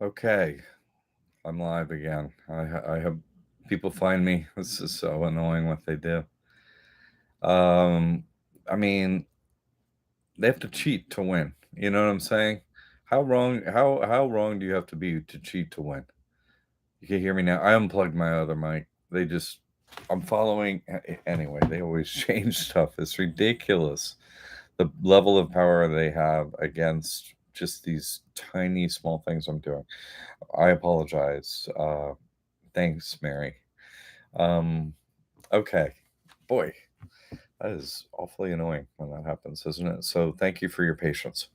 Okay, I'm live again. I have people find me. This is so annoying what they do. Um, I mean, they have to cheat to win. You know what I'm saying? How wrong do you have to be to cheat to win? You can hear me now. I unplugged my other mic. They just I'm following anyway. They always change stuff. It's ridiculous. The level of power they have against just these tiny small things I'm doing. I apologize. Thanks, Mary. Um, okay. Boy, that is awfully annoying when that happens, isn't it? So thank you for your patience.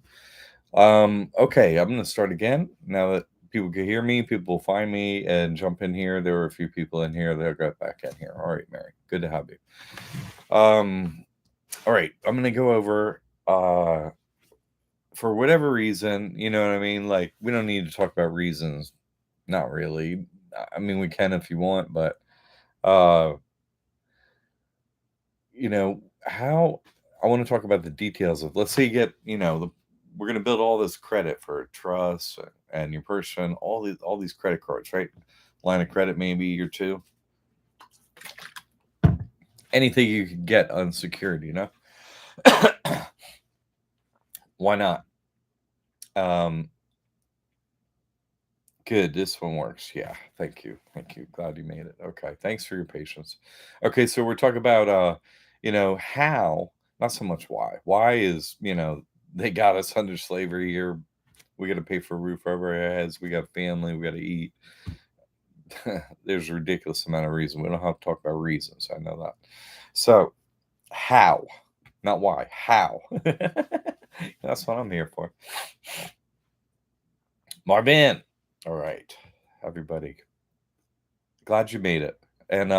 Okay, I'm gonna start again. Now that people can hear me, people find me and jump in here. There were a few people in here. They'll get back in here. All right, Mary. Good to have you. All right, I'm gonna go over for whatever reason, you know what I mean? Like, we don't need to talk about reasons. Not really. I mean, we can if you want, but uh how I want to talk about the details of, let's say you get, we're going to build all this credit for trust and your person, all these credit cards, right? Line of credit, maybe or two, anything you can get unsecured. Why not? Um, Good. This one works. Yeah. Thank you. Thank you. Glad you made it. Okay. Thanks for your patience. Okay. So we're talking about, how, not so much why. Why is, they got us under slavery here. We got to pay for a roof over our heads. We got family. We got to eat. There's a ridiculous amount of reason. We don't have to talk about reasons. I know that. So, how, not why, how. That's what I'm here for. Marvin. All right. Everybody. Glad you made it. And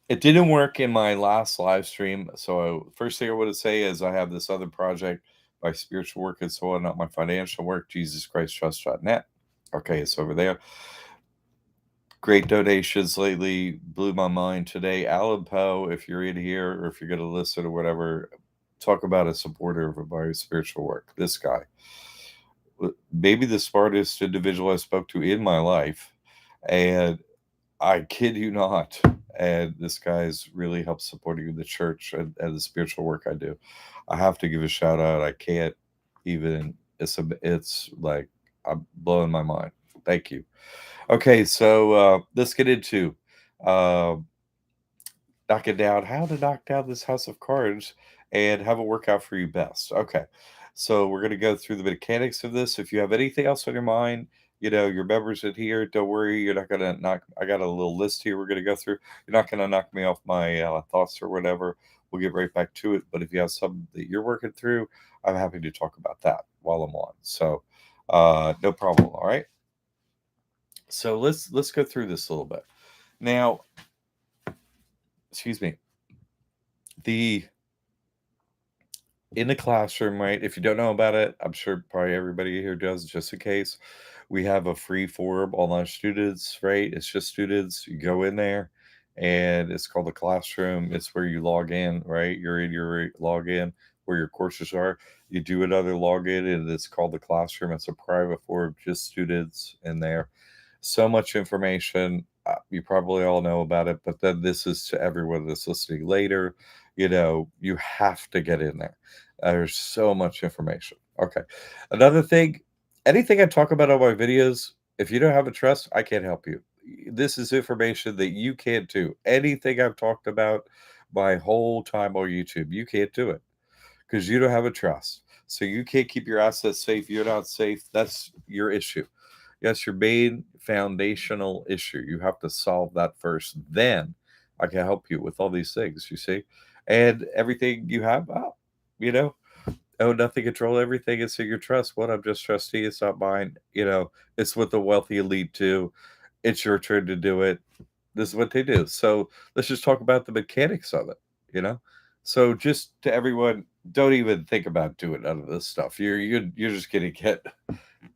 it didn't work in my last live stream. So first thing I want to say is I have this other project, my spiritual work and so on, not my financial work, JesusChristTrust.net. Okay, it's over there. Great donations lately, blew my mind today. Alan Poe, if you're in here or if you're going to listen or whatever, talk about a supporter of my spiritual work. This guy, maybe the smartest individual I spoke to in my life. And I kid you not. And this guy's really helped supporting the church and the spiritual work I do. I have to give a shout out. I can't even. It's like I'm blowing my mind. Thank you. Okay, so let's get into uh, knocking down how to knock down this house of cards and have it work out for you best. Okay, so we're gonna go through the mechanics of this. If you have anything else on your mind, your members in here, don't worry, you're not gonna knock. I got a little list here we're gonna go through. You're not gonna knock me off my thoughts or whatever. We'll get right back to it. But if you have something that you're working through, I'm happy to talk about that while I'm on. So, no problem. All right. So let's go through this a little bit. Now, excuse me. The In the classroom, right? If you don't know about it, I'm sure probably everybody here does, just in case. We have a free forum, online students, right? It's just students. You go in there and it's called the classroom. It's where you log in, right? You're in your login where your courses are. You do another login and it's called the classroom. It's a private forum, just students in there. So much information. You probably all know about it, but then this is to everyone that's listening later. You have to get in there. There's so much information. Okay. Another thing, anything I talk about on my videos, if you don't have a trust, I can't help you. This is information that you can't do. Anything I've talked about my whole time on YouTube, you can't do it because you don't have a trust. So you can't keep your assets safe. You're not safe. That's your issue. That's your main foundational issue. You have to solve that first. Then I can help you with all these things, you see? And everything you have, you know, oh, nothing control everything. It's in your trust. What? I'm just trustee. It's not mine. It's what the wealthy elite do. It's your turn to do it. This is what they do. So let's just talk about the mechanics of it, you know? So just to everyone, don't even think about doing none of this stuff. You're just gonna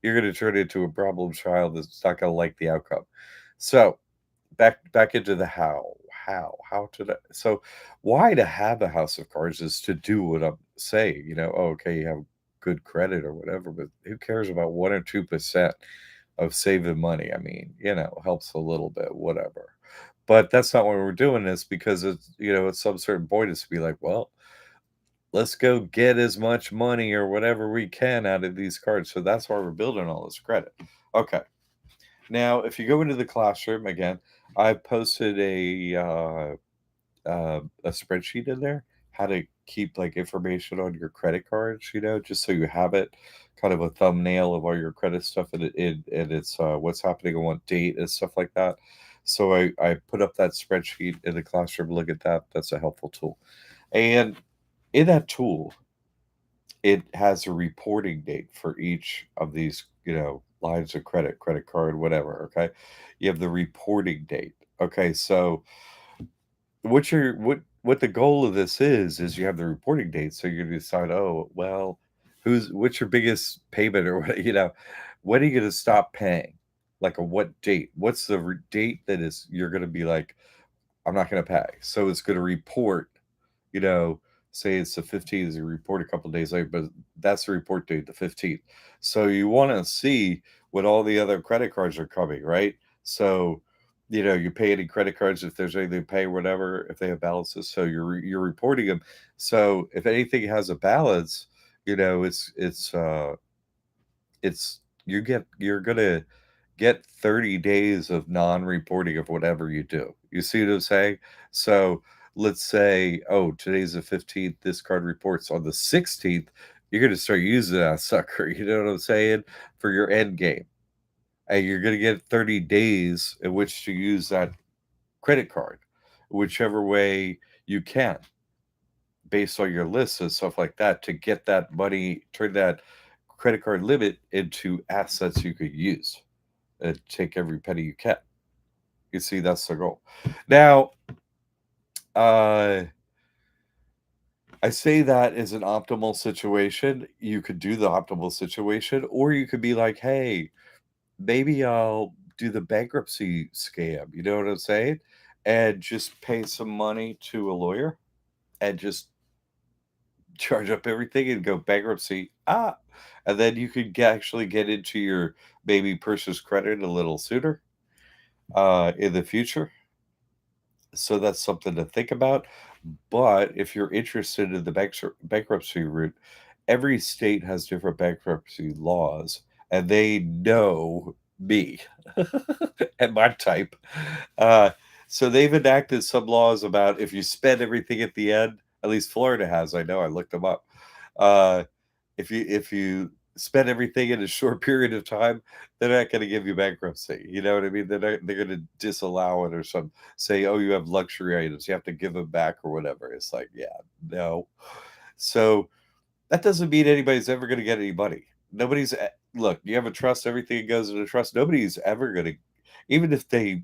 you're gonna turn into a problem child that's not gonna like the outcome. So back into the how to so why to have a house of cards is to do what I'm saying. Oh, okay, you have good credit or whatever, but who cares about 1 or 2%? of saving money. I mean, helps a little bit, whatever. But that's not why we're doing this because it's, at some certain point, it's to be like, well, let's go get as much money or whatever we can out of these cards. So that's why we're building all this credit. Okay. Now, if you go into the classroom again, I posted a spreadsheet in there, how to keep like information on your credit cards, just so you have it, kind of a thumbnail of all your credit stuff, and it's what's happening on what date and stuff like that. So I put up that spreadsheet in the classroom. Look at that. That's a helpful tool. And in that tool, it has a reporting date for each of these, lines of credit, credit card, whatever. Okay. You have the reporting date. Okay. So what the goal of this is you have the reporting date. So you're gonna decide, oh, well, what's your biggest payment or what, when are you gonna stop paying? Like a what date? What's the date that is you're gonna be like, I'm not gonna pay. So it's gonna report, you know, say it's the 15th, you report a couple of days later, but that's the report date, the 15th. So you want to see what all the other credit cards are coming, right? So, you pay any credit cards if there's anything to pay, whatever, if they have balances. So you're reporting them. So if anything has a balance, it's you're gonna get 30 days of non-reporting of whatever you do. You see what I'm saying? So let's say, oh, today's the 15th, this card reports on the 16th, you're gonna start using that sucker, you know what I'm saying? For your end game. And you're gonna get 30 days in which to use that credit card, whichever way you can, based on your list and stuff like that, to get that money, turn that credit card limit into assets you could use and take every penny you can. You see, that's the goal. Now, uh, I say that is an optimal situation. You could do the optimal situation, or you could be like, hey, maybe I'll do the bankruptcy scam. You know what I'm saying? And just pay some money to a lawyer and just charge up everything and go bankruptcy. And then you could actually get into your maybe person's credit a little sooner in the future. So that's something to think about. But if you're interested in the bankruptcy route, every state has different bankruptcy laws, and they know me and my type. Uh, so they've enacted some laws about if you spend everything at the end, at least Florida has, I know, I looked them up. Uh, if you spend everything in a short period of time, they're not going to give you bankruptcy. You know what I mean? They're going to disallow it or some say, oh, you have luxury items, you have to give them back or whatever. It's like, yeah, no. So that doesn't mean anybody's ever going to get any money. Look. You have a trust, everything goes into trust. Nobody's ever going to, even if they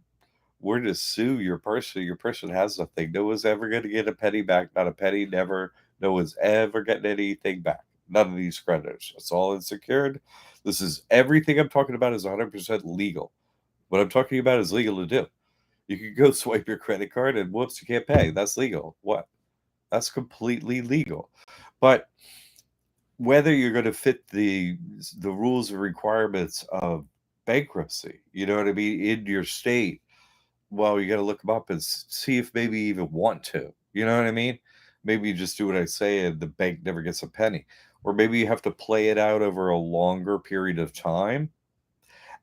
were to sue your person has nothing. No one's ever going to get a penny back. Not a penny, never. No one's ever getting anything back. None of these creditors. It's all unsecured. This is everything I'm talking about is 100% legal. What I'm talking about is legal to do. You can go swipe your credit card and whoops, you can't pay. That's legal. What? That's completely legal. But whether you're going to fit the rules and requirements of bankruptcy, you know what I mean, in your state, well, you gotta look them up and see if maybe you even want to. You know what I mean? Maybe you just do what I say and the bank never gets a penny. Or maybe you have to play it out over a longer period of time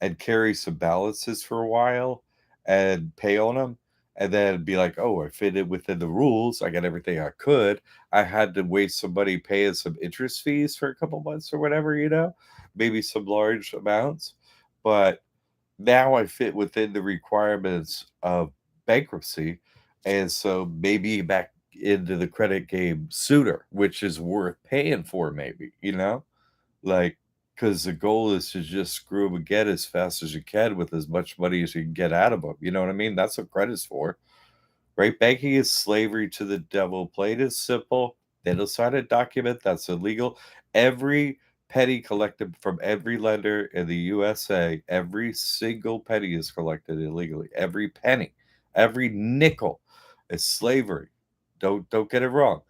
and carry some balances for a while and pay on them. And then be like, oh, I fit it within the rules. I got everything I could. I had to waste some money paying some interest fees for a couple months or whatever, maybe some large amounts. But now I fit within the requirements of bankruptcy, and so maybe back into the credit game sooner, which is worth paying for, maybe, like because the goal is to just screw them again as fast as you can with as much money as you can get out of them. You know what I mean? That's what credit's for. Right? Banking is slavery to the devil. Plain and simple. They don't sign a document that's illegal. Every penny collected from every lender in the USA, every single penny is collected illegally. Every penny, every nickel is slavery. Don't get it wrong.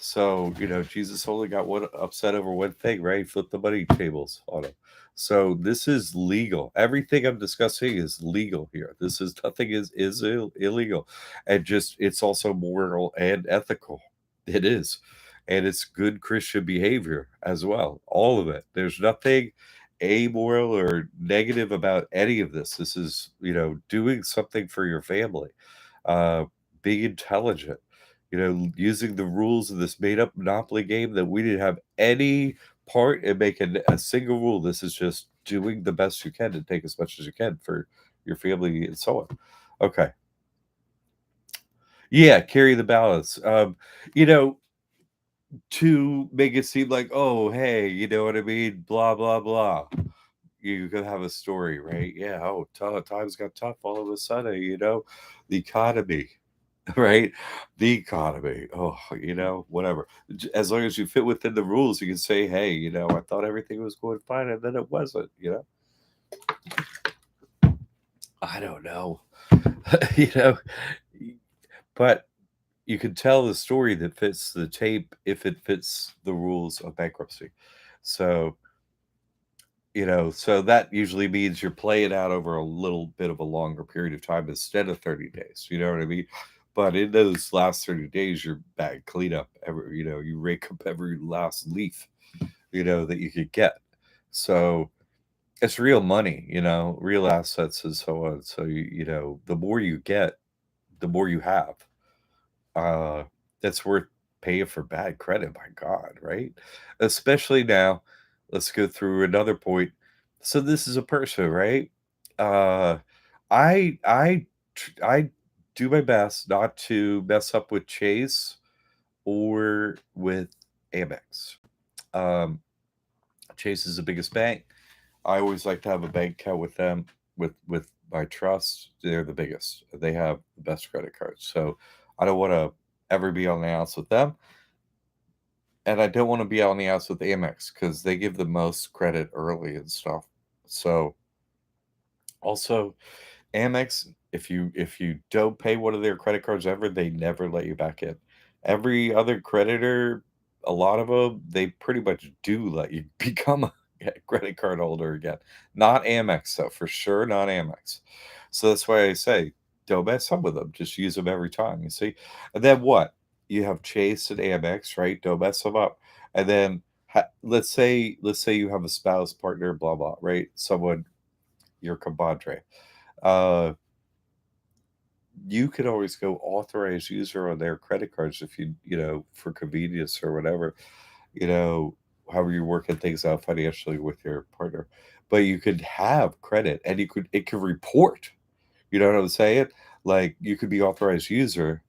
So, Jesus only got one upset over one thing, right? He flipped the money tables on him. So this is legal. Everything I'm discussing is legal here. This is nothing is illegal, and just it's also moral and ethical. It is, and it's good Christian behavior as well. All of it. There's nothing amoral or negative about any of this. This is doing something for your family, uh, being intelligent, using the rules of this made up Monopoly game that we didn't have any part in making a single rule. This is just doing the best you can to take as much as you can for your family and so on. Okay. Yeah, carry the balance. You know, to make it seem like, oh, hey, you know what I mean? Blah, blah, blah. You could have a story, right? Yeah. Oh, times got tough all of a sudden, the economy. Right? The economy. Oh, whatever. As long as you fit within the rules, you can say, hey, I thought everything was going fine and then it wasn't. I don't know. you know, but you can tell the story that fits the tape if it fits the rules of bankruptcy. So, so that usually means you're playing out over a little bit of a longer period of time instead of 30 days. You know what I mean? But in those last 30 days, you're back cleanup. You rake up every last leaf, that you could get. So it's real money, real assets and so on. So, the more you get, the more you have. Uh, that's worth paying for bad credit, my God, right? Especially now, let's go through another point. So this is a person, right? Uh, I do my best not to mess up with Chase or with Amex. Um, Chase is the biggest bank. I always like to have a bank account with them with my trust. They're the biggest. They have the best credit cards. So I don't want to ever be on the outs with them. And I don't want to be on the outs with Amex because they give the most credit early and stuff. So also Amex, if you don't pay one of their credit cards ever, they never let you back in. Every other creditor, a lot of them, they pretty much do let you become a credit card holder again. Not Amex, though, for sure, not Amex. So that's why I say don't mess up with them. Just use them every time. You see, and then what? You have Chase and Amex, right? Don't mess them up. And then let's say you have a spouse, partner, blah blah, right? Someone your compadre. Uh, you could always go authorized user on their credit cards if for convenience or whatever, you know, however you're working things out financially with your partner. But you could have credit and it could report, you know what I'm saying? Like you could be authorized user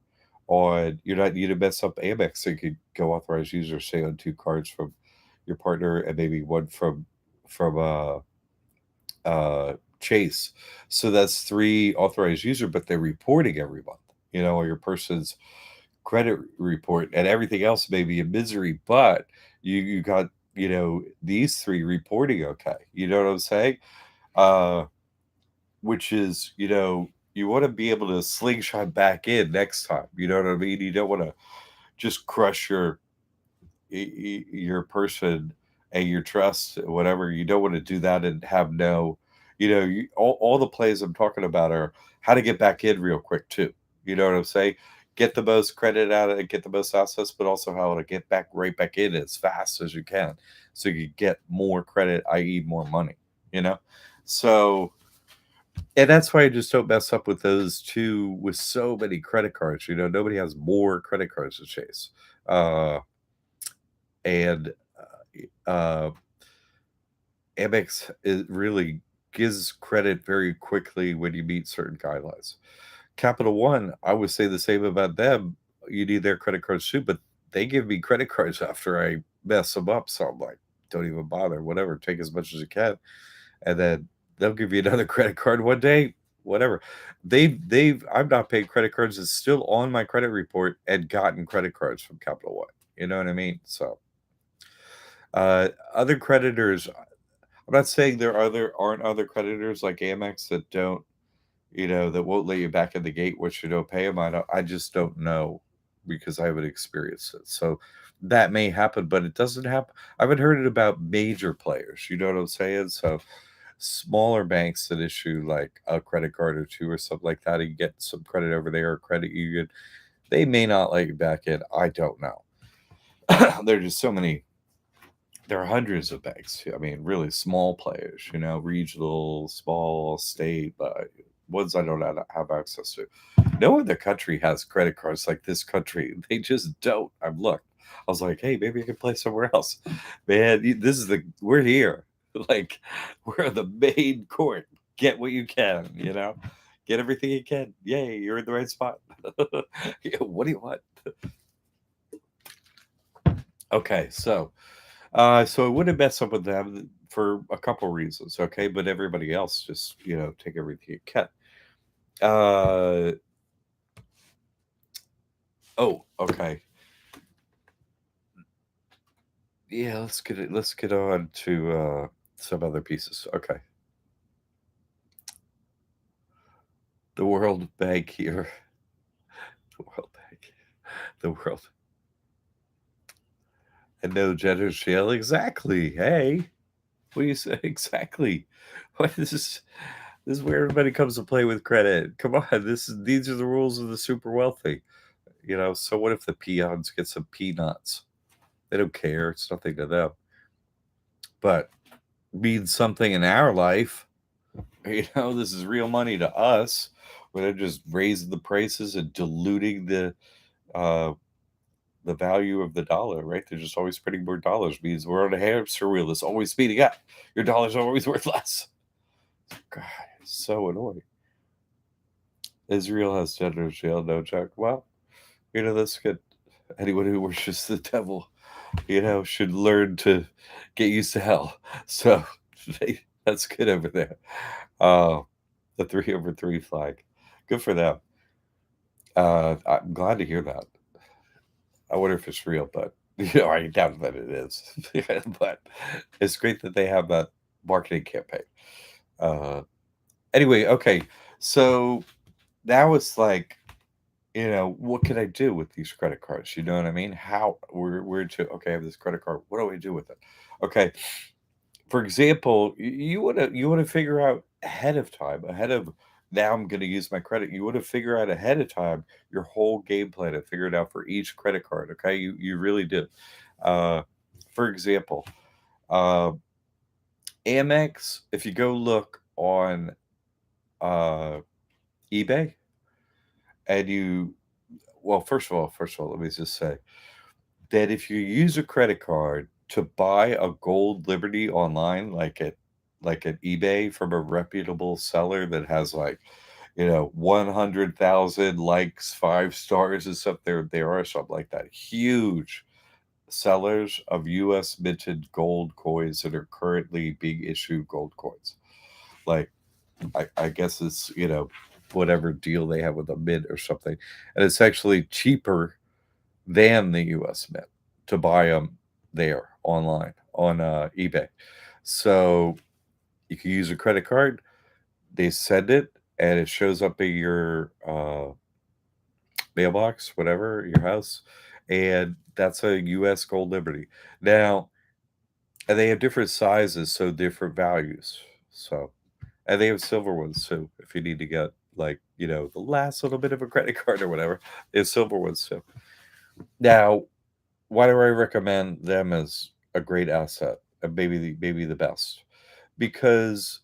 on you're not you to mess up Amex, so you could go authorized user, say on two cards from your partner and maybe one from Chase. So that's three authorized user, but they're reporting every month, or your person's credit report and everything else may be a misery, but you got, these three reporting okay. You know what I'm saying? Uh, which is, you want to be able to slingshot back in next time. You know what I mean? You don't want to just crush your person and your trust, whatever. You don't want to do that and have no, all the plays I'm talking about are how to get back in real quick too. You know what I'm saying? Get the most credit out of it, get the most access, but also how to get back right back in as fast as you can, so you get more credit, i.e., more money. You know, so and that's why I just don't mess up with those two with so many credit cards. Nobody has more credit cards to chase. Uh, and uh, Amex it really gives credit very quickly when you meet certain guidelines. Capital One, I would say the same about them. You need their credit cards too, but they give me credit cards after I mess them up. So I'm like, don't even bother, whatever, take as much as you can. And then they'll give you another credit card one day, whatever. I've not paid credit cards. It's still on my credit report and gotten credit cards from Capital One. You know what I mean? So other creditors, I'm not saying aren't other creditors like Amex that don't, that won't let you back in the gate once you don't pay them. I just don't know because I haven't experienced it. So that may happen, but it doesn't happen. I haven't heard it about major players. You know what I'm saying? So smaller banks that issue like a credit card or two or something like that, and you get some credit over there or credit union, they may not let you back in. I don't know. There are just so many. There are hundreds of banks. I mean, really small players. Regional, small, state, but ones I don't have access to. No other country has credit cards like this country. They just don't. I've looked. I was like, hey, maybe I can play somewhere else. Man, this is we're here. Like, we're the main court. Get what you can. Get everything you can. Yay, you're in the right spot. Yeah, what do you want? Okay, so it wouldn't mess up with them for a couple reasons, okay? But everybody else just, take everything you can. Uh, oh, okay. Yeah, let's get on to some other pieces. Okay. The World Bank here. The World Bank. The World. And no gender shale. Exactly. Hey, what do you say? Exactly. What is this? This is where everybody comes to play with credit. Come on, these are the rules of the super wealthy. So what if the peons get some peanuts? They don't care. It's nothing to them. But means something in our life. This is real money to us. Where they're just raising the prices and diluting uh, the value of the dollar, right? They're just always printing more dollars. Means we're on a hamster wheel that's always speeding up. Your dollars are always worth less. God, it's so annoying. Israel has gender jail, no joke. Well, that's good. Anyone who worships the devil, should learn to get used to hell. So that's good over there. Uh, the 3/3 flag. Good for them. I'm glad to hear that. I wonder if it's real, but I doubt that it is. But it's great that they have that marketing campaign. Uh, anyway, okay. So now it's like, what can I do with these credit cards? You know what I mean? How where to okay, I have this credit card. What do I do with it? Okay. For example, you want to figure out ahead of time, ahead of now I'm going to use my credit. You want to figure out ahead of time your whole game plan and figure it out for each credit card. Okay, you really do. Uh, for example, uh, Amex. If you go look on uh, eBay and well, first of all, let me just say that if you use a credit card to buy a gold Liberty online, like at eBay from a reputable seller that has 100,000 likes, 5 stars and stuff, there are something like that. Huge sellers of U.S. minted gold coins that are currently being issued gold coins. Like I guess it's whatever deal they have with a mint or something, and it's actually cheaper than the U.S. Mint to buy them there online on eBay. So you can use a credit card. They send it, and it shows up in your mailbox, whatever, your house, and that's a U.S. Gold Liberty. Now, and they have different sizes, so different values. So, and they have silver ones too. If you need to get the last little bit of a credit card or whatever, they have silver ones too. Now, why do I recommend them as a great asset and maybe the best? Because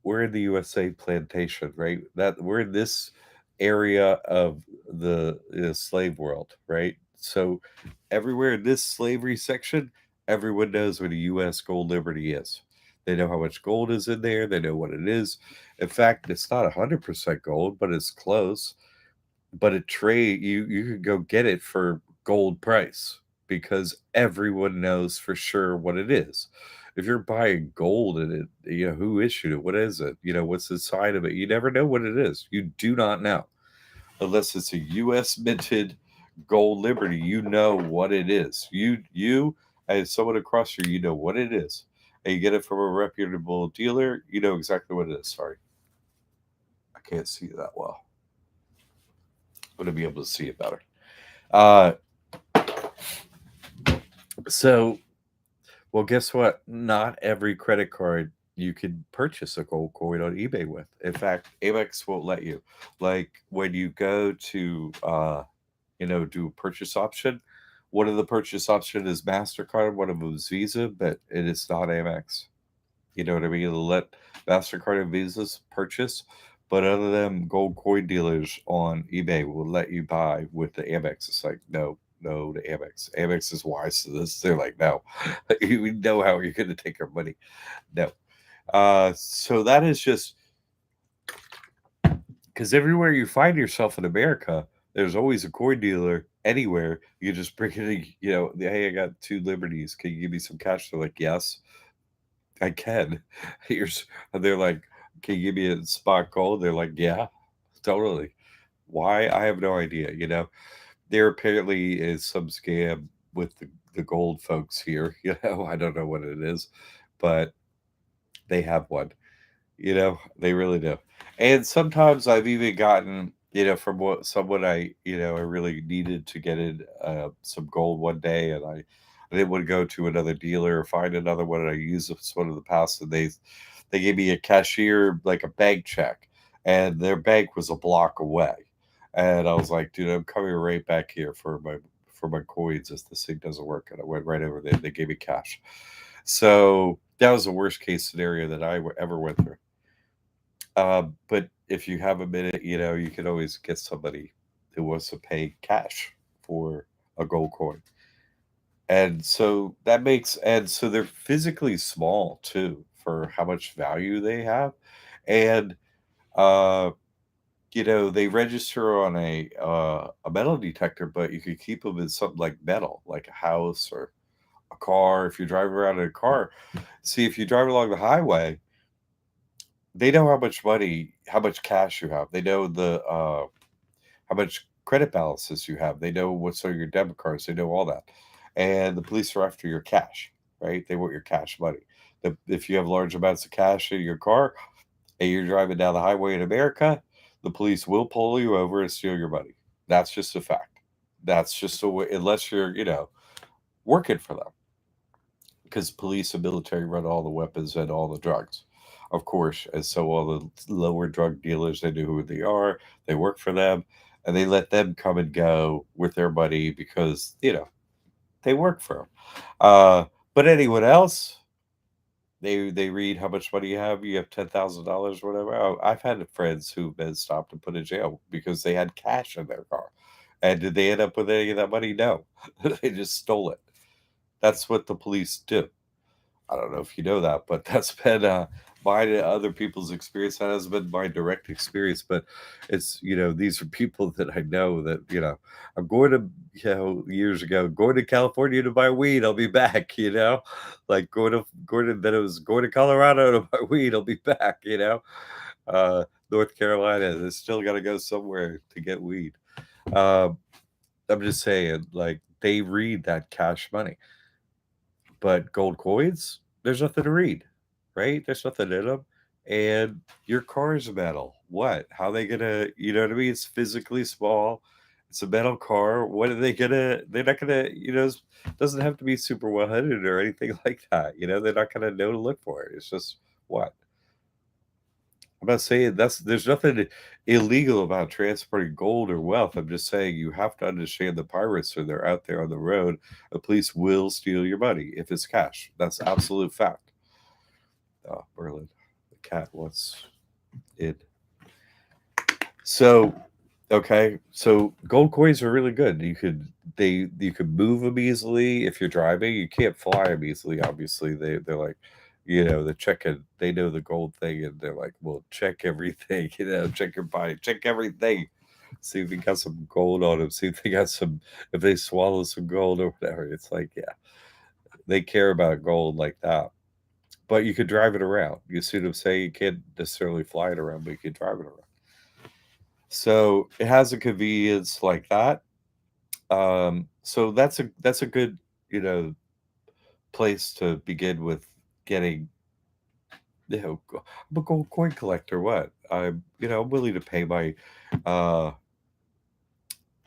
we're in the USA plantation, right? That we're in this area of the slave world, right? So everywhere in this slavery section, everyone knows what a U.S. gold liberty is. They know how much gold is in there. They know what it is. In fact, it's not 100% gold, but it's close. But a trade, you could go get it for gold price because everyone knows for sure what it is. If you're buying gold and who issued it, what is it, what's inside of it, you never know what it is. You do not know unless it's a U.S. minted gold liberty. You know what it is. You as someone across you know what it is, and you get it from a reputable dealer. You know exactly what it is. Sorry, I can't see that well. I'm gonna be able to see it better. Uh, So, well, guess what? Not every credit card you can purchase a gold coin on eBay with. In fact, Amex won't let you. Like when you go to do a purchase option, one of the purchase option is MasterCard, one of them is Visa, but it is not Amex. You know what I mean? It'll let MasterCard and Visas purchase, but other than gold coin dealers on eBay will let you buy with the Amex. It's like, no, no to Amex. Amex is wise to this. They're like, no, you know how you're going to take our money. No. So that is just because everywhere you find yourself in America, there's always a coin dealer anywhere. You just bring it, hey, I got 2 liberties. Can you give me some cash? They're like, yes. I can. Here's they're like, "Can you give me a spot gold?" They're like, "Yeah, totally." Why? I have no idea, you know? There apparently is some scam with the gold folks here, I don't know what it is, but they have one. They really do. And sometimes I've even gotten, from what someone I really needed to get in some gold one day, and I didn't want to go to another dealer or find another one. And I used this one in the past, and they gave me a cashier like a bank check, and their bank was a block away. And I was like, dude, I'm coming right back here for my coins if this thing doesn't work. And I went right over there. They gave me cash. So that was the worst case scenario that ever went through. But if you have a minute, you can always get somebody who wants to pay cash for a gold coin. And so they're physically small too for how much value they have. And, uh, they register on a metal detector, but you could keep them in something like metal, like a house or a car. If you drive around in a car, see, if you drive along the highway, they know how much cash you have. They know how much credit balances you have. They know what's on your debit cards. They know all that. And the police are after your cash, right? They want your cash money. If you have large amounts of cash in your car and you're driving down the highway in America, the police will pull you over and steal your money. That's just a fact. That's just a way, unless you're, working for them, because police and military run all the weapons and all the drugs, of course. And so all the lower drug dealers, they know who they are, they work for them, and they let them come and go with their money because, they work for them. But anyone else, they read how much money you have. You have $10,000, whatever. Oh, I've had friends who've been stopped and put in jail because they had cash in their car. And did they end up with any of that money? No, they just stole it. That's what the police do. I don't know if you know that, but that's been mine and other people's experience. That has been my direct experience. But these are people that I know that, I'm going to, years ago, going to California to buy weed. I'll be back, like then it was going to Colorado to buy weed. I'll be back, North Carolina. They still got to go somewhere to get weed. Um, I'm just saying, like, they read that cash money. But gold coins, there's nothing to read, right? There's nothing in them. And your car is metal. What? How they gonna? You know what I mean? It's physically small. It's a metal car. What are they gonna? They're not gonna. Doesn't have to be super well hidden or anything like that. They're not gonna know to look for it. It's just what I'm not saying there's nothing illegal about transporting gold or wealth. I'm just saying you have to understand the pirates when they're out there on the road. The police will steal your money if it's cash. That's absolute fact. Oh, Berlin, the cat wants it. So, okay, so gold coins are really good. You could move them easily if you're driving. You can't fly them easily. Obviously, they're like, they're checking. They know the gold thing, and they're like, well, check everything. Check your body, check everything. See if they got some gold on them. See if they got some. If they swallow some gold or whatever. It's like, yeah, they care about gold like that. But you could drive it around. You see what I'm saying? You can't necessarily fly it around, but you can drive it around. So it has a convenience like that. So that's a good, you know, place to begin with getting, I'm a gold coin collector. What? I'm willing to pay my, uh,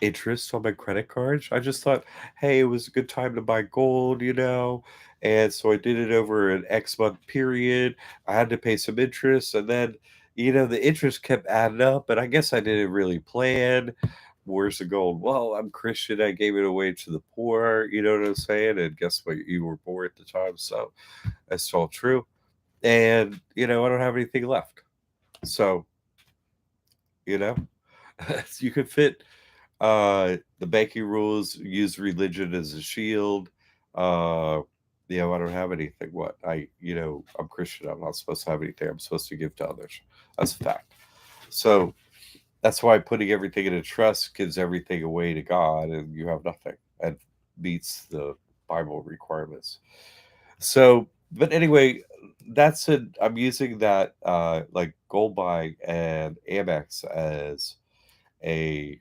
interest on my credit cards. I just thought, hey, it was a good time to buy gold, and so I did it over an X month period. I had to pay some interest, and then, the interest kept adding up, and I guess I didn't really plan. Where's the gold? Well, I'm Christian. I gave it away to the poor. You know what I'm saying? And guess what? You were poor at the time, so that's all true. And I don't have anything left. So you know, you could fit the banking rules use religion as a shield. Uh, I don't have anything. What I'm Christian. I'm not supposed to have anything. I'm supposed to give to others. That's a fact. So that's why putting everything in a trust gives everything away to God, and you have nothing, and meets the Bible requirements. So, but anyway, that's it. I'm using that like gold buy and Amex as a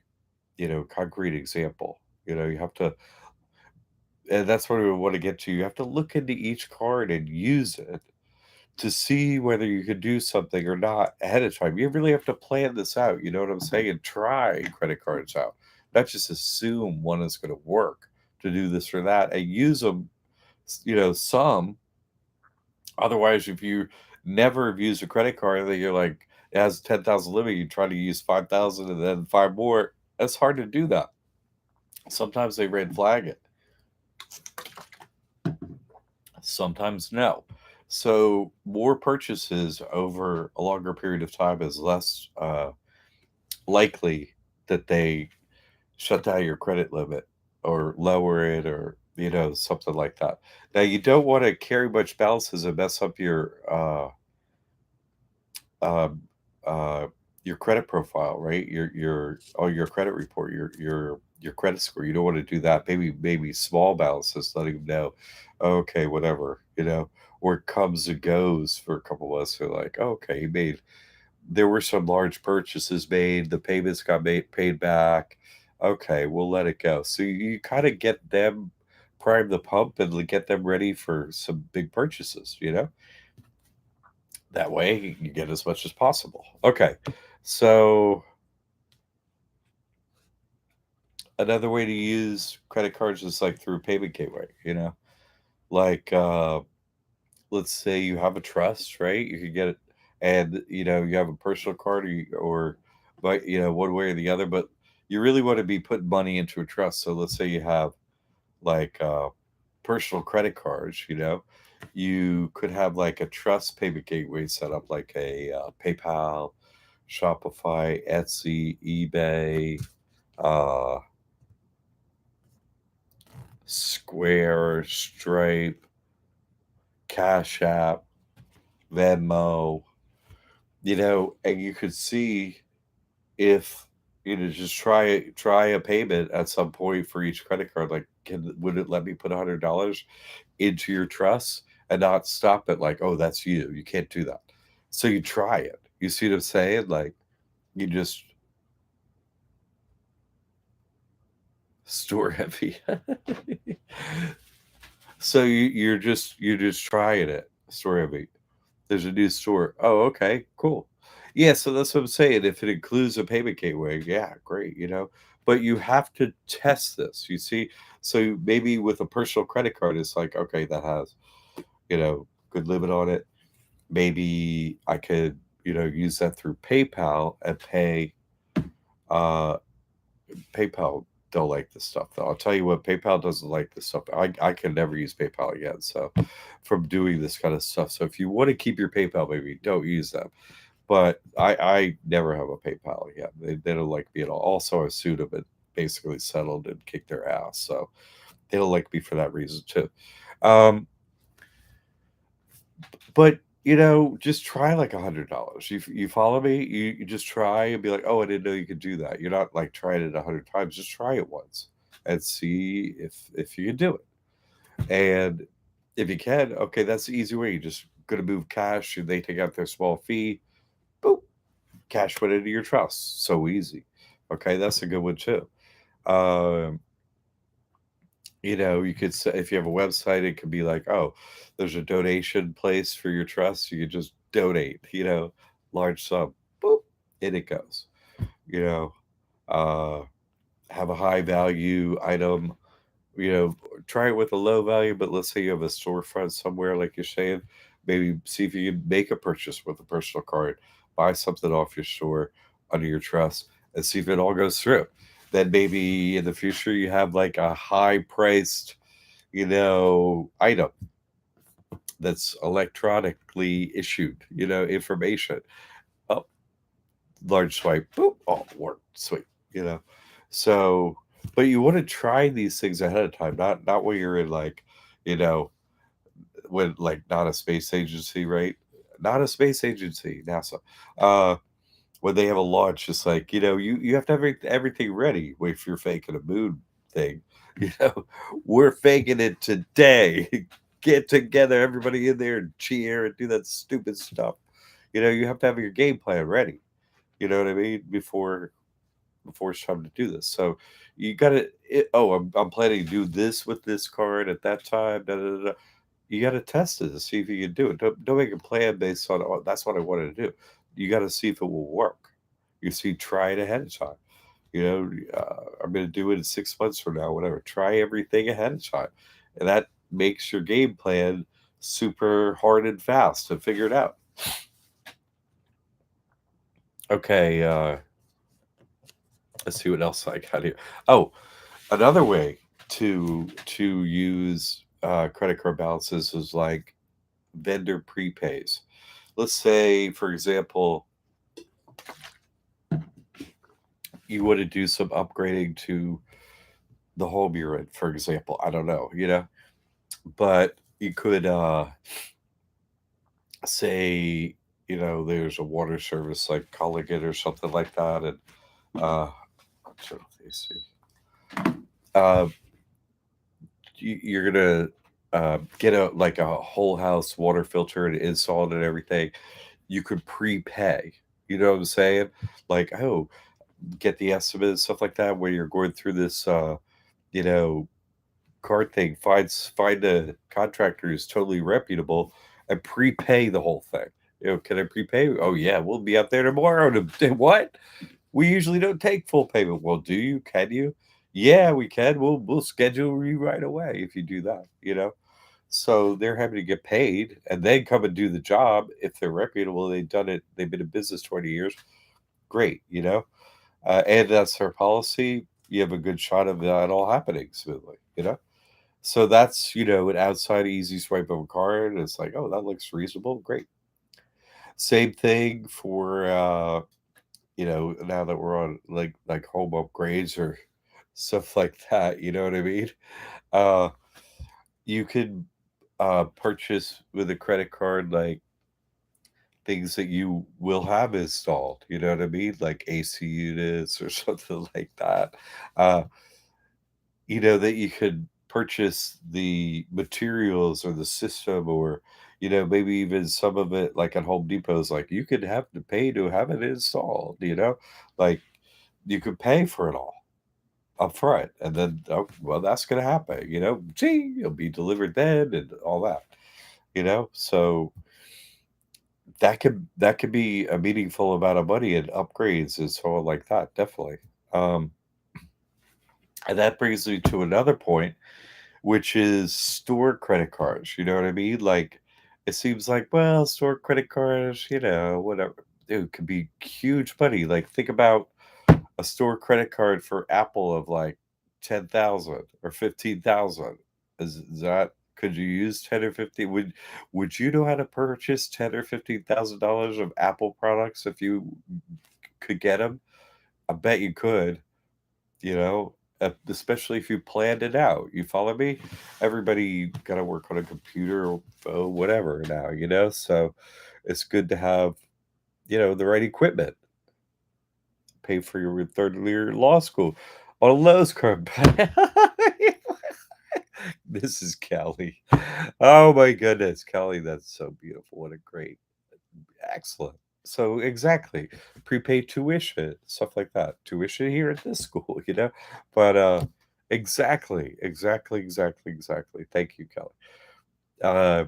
concrete example. You have to, and that's what we want to get to. You have to look into each card and use it to see whether you could do something or not ahead of time. You really have to plan this out. You know what I'm saying? And try credit cards out, not just assume one is going to work to do this or that, and use them. Some. Otherwise, if you never have used a credit card, then you're like it has 10,000 limit. You try to use 5,000 and then five more. That's hard to do that. Sometimes they red flag it. Sometimes no. So more purchases over a longer period of time is less likely that they shut down your credit limit or lower it or something like that. Now you don't want to carry much balances and mess up um, your credit profile, right? Your credit report, your credit score. You don't want to do that. Maybe small balances, letting them know, okay, whatever, or it comes and goes for a couple of us. They're like, okay, he made. There were some large purchases made. The payments got paid back. Okay, we'll let it go. So you kind of get them prime the pump and get them ready for some big purchases. That way you get as much as possible. Okay. So another way to use credit cards is like through payment gateway. Like let's say you have a trust, right? You could get it and you have a personal card or but one way or the other, but you really want to be putting money into a trust. So let's say you have like personal credit cards, you could have like a trust payment gateway set up like a PayPal, Shopify, Etsy, eBay, uh, Square, Stripe, Cash App, Venmo, and you could see if just try a payment at some point for each credit card. Like, would it let me put $100 into your trust and not stop it? Like, oh, that's you. You can't do that. So you try it. You see what I'm saying? Like, you just store heavy. So you're just trying it. Store heavy. There's a new store. Oh, okay, cool. Yeah, so that's what I'm saying. If it includes a payment gateway, yeah, great. But you have to test this. You see, so maybe with a personal credit card, it's like, okay, that has, good limit on it. Maybe I could, use that through PayPal and pay. Uh, PayPal don't like this stuff though. I'll tell you what, PayPal doesn't like this stuff. I can never use PayPal again. So from doing this kind of stuff. So if you want to keep your PayPal, maybe don't use them. But I never have a PayPal again. They don't like me at all. Also, I sued them and basically settled and kicked their ass. So they don't like me for that reason too. Um, but just try like $100. You follow me? You just try and be like, oh, I didn't know you could do that. You're not like trying it 100 times. Just try it once and see if you can do it. And if you can, okay, that's the easy way. You're just gonna move cash and they take out their small fee. Boop, cash went into your trust. So easy. Okay, that's a good one too. Um, you could say if you have a website, it could be like, oh, there's a donation place for your trust. You could just donate, large sum, boop, in it goes. You know, uh, have a high value item, you know, try it with a low value, but let's say you have a storefront somewhere, like you're saying, maybe see if you can make a purchase with a personal card, buy something off your store under your trust, and see if it all goes through. Then maybe in the future you have like a high priced, item that's electronically issued, information. Oh, large swipe, boop, all work, sweet, you know. So, but you want to try these things ahead of time, not when you're in like, you know, when like not a space agency, right? Not a space agency, NASA. Uh, when they have a launch, it's like you have to have everything ready. Wait, if you're faking a moon thing, you know, we're faking it today. Get together, everybody in there, and cheer and do that stupid stuff. You have to have your game plan ready. You know what I mean? Before it's time to do this. So you got to. Oh, I'm planning to do this with this card at that time. Da, da, da, da. You got to test it to see if you can do it. Don't make a plan based on oh, that's what I wanted to do. You got to see if it will work. You see, try it ahead of time. I'm going to do it in 6 months from now. Whatever. Try everything ahead of time, and that makes your game plan super hard and fast to figure it out. Okay. Let's see what else I got here. Oh, another way to use credit card balances is like vendor prepays. Let's say, for example, you want to do some upgrading to the home you're in, for example. I don't know, but you could say, there's a water service like Culligan or something like that, and so let me see. Uh, you're gonna get a like a whole house water filter and install it and everything. You could prepay. You know what I'm saying? Like, oh, get the estimate and stuff like that. Where you're going through this, you know, card thing. Find a contractor who's totally reputable and prepay the whole thing. Can I prepay? Oh yeah, we'll be out there tomorrow. To what? We usually don't take full payment. Well, do you? Can you? Yeah, we can. We'll schedule you right away if you do that. So they're having to get paid and then come and do the job. If they're reputable, they've done it. They've been in business 20 years. Great. And that's their policy. You have a good shot of that all happening smoothly. So that's an outside easy swipe of a card. It's like, oh, that looks reasonable. Great. Same thing for now that we're on like home upgrades or stuff like that, you know what I mean? Uh you could purchase with a credit card like things that you will have installed, you know what I mean? Like AC units or something like that. Uh that you could purchase the materials or the system or maybe even some of it like at Home Depot's like you could have to pay to have it installed. Like you could pay for it all up front and then oh, well that's gonna happen. Gee, it'll be delivered then and all that. So that could be a meaningful amount of money in upgrades and so on like that, definitely. Um and that brings me to another point, which is store credit cards. You know what I mean? Like, it seems like, well, store credit cards, whatever. Dude, could be huge money. Like, think about a store credit card for Apple of like 10,000 or 15,000. Is that could you use 10 or 15? Would you know how to purchase 10 or $15,000 of Apple products if you could get them? I bet you could especially if you planned it out. You follow me? Everybody got to work on a computer or phone, whatever now. So it's good to have, the right equipment. Pay for your third year law school on a Lowe's card. This is Kelly. Oh my goodness, Kelly, that's so beautiful. What a great, excellent. So exactly, prepaid tuition, stuff like that. Tuition here at this school. But exactly. Thank you, Kelly. Uh,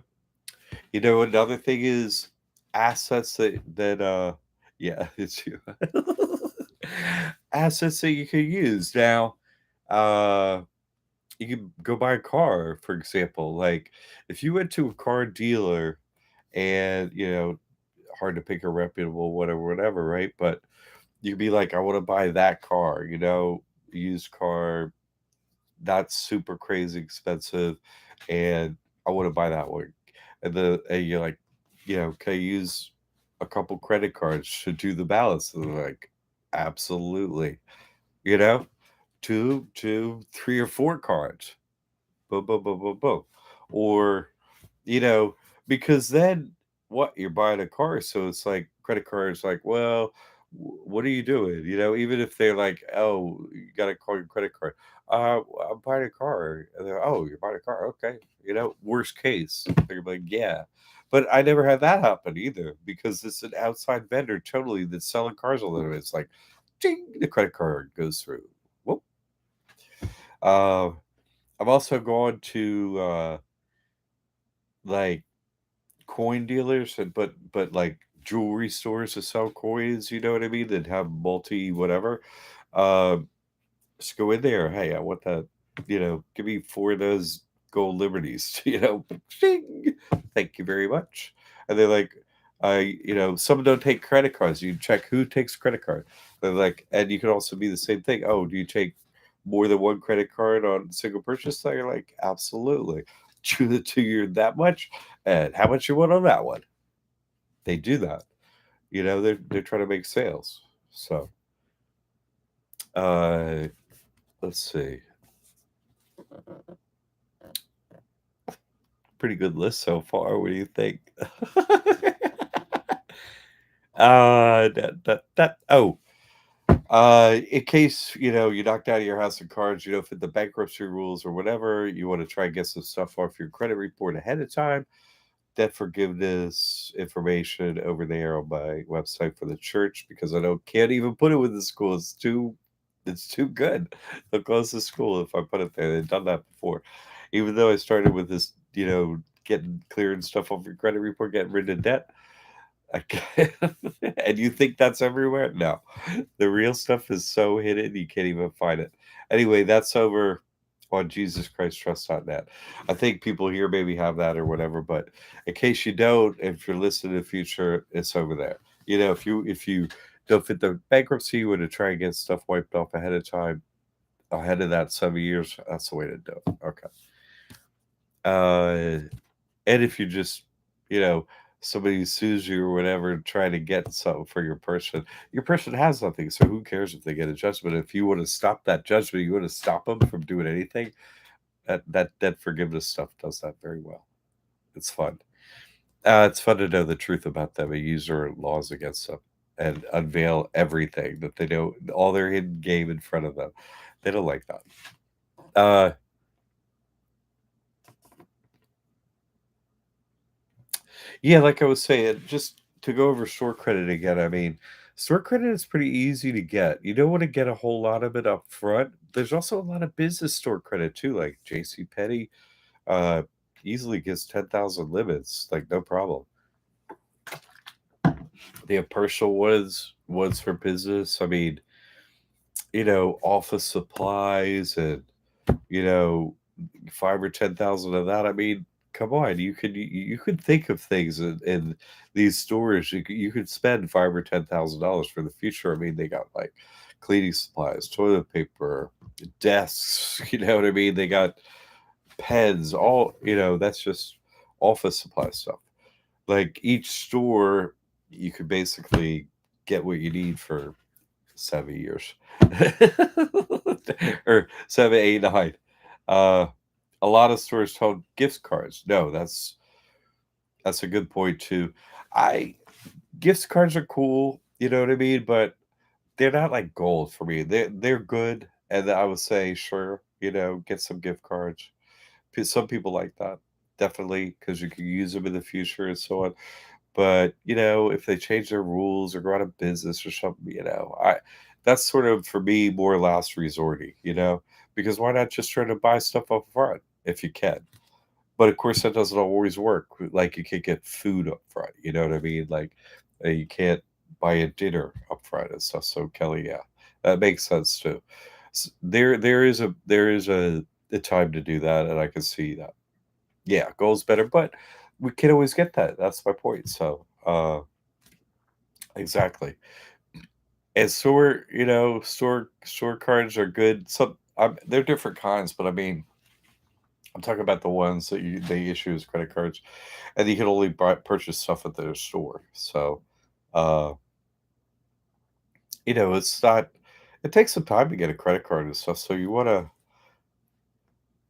another thing is assets that yeah, it's you. assets that you could use. Now, uh, you could go buy a car, for example. Like, if you went to a car dealer and, hard to pick a reputable whatever, whatever, right? But you'd be like, I want to buy that car, used car, that's super crazy expensive, and I want to buy that one. And you're like, can I use a couple credit cards to do the balance? And they're like, absolutely. You know, two, three or four cards. Boom, boom, boom, boom, boom. Or, you know, because then what, you're buying a car, so it's like credit cards like, well, what are you doing? Even if they're like, oh, you gotta call your credit card. I'm buying a car. And they're, oh, you're buying a car, okay. Worst case. They're like, yeah. But I never had that happen either because it's an outside vendor totally that's selling cars a little bit. It's like, ding, the credit card goes through. Whoop. Uh, I've also gone to like coin dealers, but like jewelry stores to sell coins. You know what I mean? That have multi whatever. Uh, just go in there. Hey, I want that. Give me four of those gold liberties. Shing! Thank you very much. And they're like, some don't take credit cards. You check who takes credit card. They're like, and you can also be the same thing. Oh, do you take more than one credit card on single purchase? So you're like, absolutely. Chew the two year that much, and how much you want on that one? They do that. They're trying to make sales. So, uh, let's see. Pretty good list so far. What do you think? In case you knocked out of your house of cards, fit the bankruptcy rules or whatever, you want to try and get some stuff off your credit report ahead of time. Debt forgiveness information over there on my website for the church because I can't even put it with the school. It's too good. The closest school, if I put it there, they've done that before. Even though I started with this, getting clearing stuff off your credit report, getting rid of debt. I can't, and you think that's everywhere? No, the real stuff is so hidden you can't even find it. Anyway, that's over on JesusChristTrust.net. I think people here maybe have that or whatever, but in case you don't, if you're listening in the future, it's over there. If you don't fit the bankruptcy, you want to try and get stuff wiped off ahead of time, ahead of that 7 years, that's the way to do it. Okay. And if you just, you know, somebody sues you or whatever, trying to get something for your person has nothing. So who cares if they get a judgment? If you want to stop that judgment, you want to stop them from doing anything. That forgiveness stuff does that very well. It's fun. It's fun to know the truth about them and use their laws against them and unveil everything that they know, all their hidden game in front of them. They don't like that. Uh, Yeah, like I was saying, just to go over store credit again, I mean, store credit is pretty easy to get. You don't want to get a whole lot of it up front. There's also a lot of business store credit too, like JC Penney uh easily gets 10,000 limits, like no problem. They have personal ones for business. I mean, office supplies and you know, 5 or 10,000 of that. I mean, come on, you could think of things in these stores. You could spend $5 or $10,000 for the future. I mean, they got like cleaning supplies, toilet paper, desks. You know what I mean? They got pens. All that's just office supply stuff. Like each store, you could basically get what you need for 7 years or 7, 8, 9. Uh, a lot of stores told gift cards. No, that's a good point too. I Gift cards are cool, you know what I mean, but they're not like gold for me. They're good, and I would say sure, get some gift cards. Some people like that definitely because you can use them in the future and so on. But, if they change their rules or go out of business or something, I that's sort of for me more last resorty, because why not just try to buy stuff up front if you can? But of course, that doesn't always work. Like you can't get food up front. You know what I mean? Like you can't buy a dinner up front and stuff. So Kelly, yeah, That makes sense too. There is a time to do that, and I can see that. Yeah, goals better, but we can always get that. That's my point. So, exactly. And store cards are good. Some they're different kinds, but I mean, I'm talking about the ones that they issue as credit cards, and you can only purchase stuff at their store. So, uh, it's not. It takes some time to get a credit card and stuff. So you want to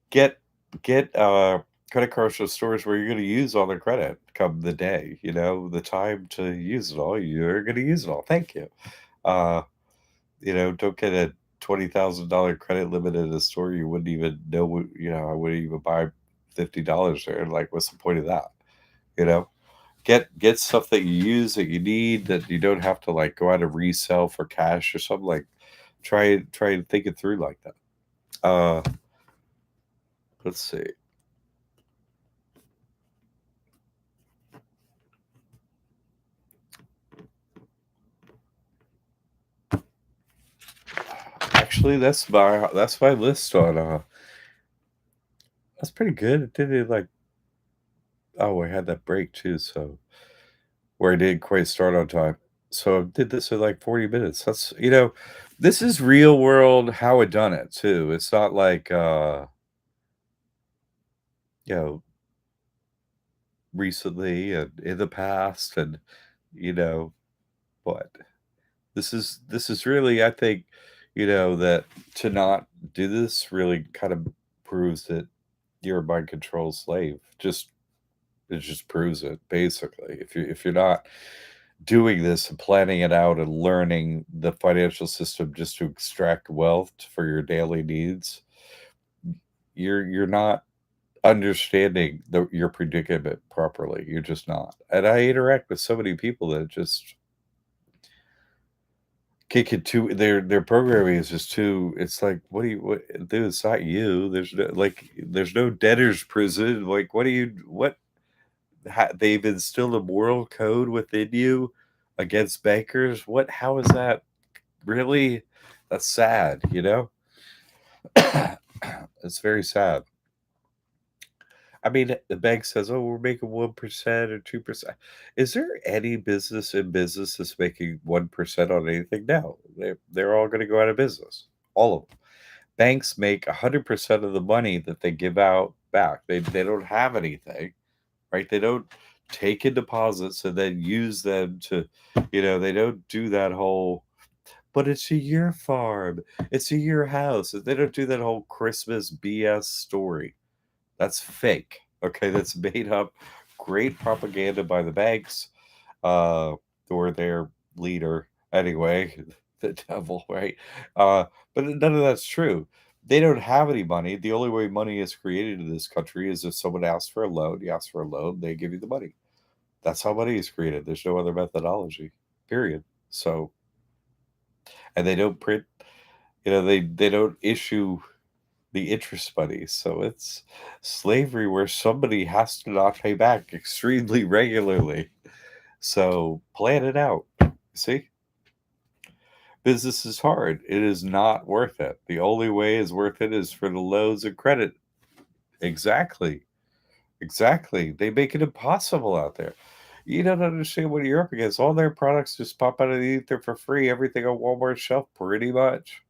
get get credit cards from stores where you're going to use all the credit come the day. The time to use it all. You're going to use it all. Thank you. Uh, don't get a $20,000 credit limit at a store you wouldn't even know. I wouldn't even buy $50 there. Like, what's the point of that? You know, get stuff that you use that you need that you don't have to like go out and resell for cash or something. Like, try and think it through like that. Uh, let's see. Actually, that's my list on. That's pretty good. It did it like oh, I had that break too, so where I didn't quite start on time. So I did this in like 40 minutes. This is real world how it done it too. It's not like you know, recently and in the past and you know, but this is really I think, that to not do this really kind of proves that you're a mind control slave. It just proves it basically. If you're not doing this and planning it out and learning the financial system just to extract wealth for your daily needs, you're not understanding your predicament properly. You're just not. And I interact with so many people that just kick it too their programming is just too it's like, what dude, it's not you. There's no debtor's prison. Like, they've instilled a moral code within you against bankers. How is that really? That's sad. It's very sad. I mean, the bank says, "Oh, we're making 1% or 2%." Is there any business that's making 1% on anything? No, they're all going to go out of business. All of them. Banks make 100% of the money that they give out back. They don't have anything, right? They don't take in deposits and then use them to, they don't do that whole. But it's a your farm. It's a your house. They don't do that whole Christmas BS story. That's fake. Okay, that's made up. Great propaganda by the banks, uh, or their leader, anyway, the devil, right? But none of that's true. They don't have any money. The only way money is created in this country is if someone asks for a loan. You ask for a loan, they give you the money. That's how money is created. There's no other methodology. Period. So, and they don't print. They don't issue the interest money. So it's slavery where somebody has to not pay back extremely regularly. So plan it out. See, business is hard. It is not worth it. The only way is worth it is for the loans of credit. Exactly. Exactly. They make it impossible out there. You don't understand what you're up against. All their products just pop out of the ether for free. Everything on Walmart's shelf, pretty much.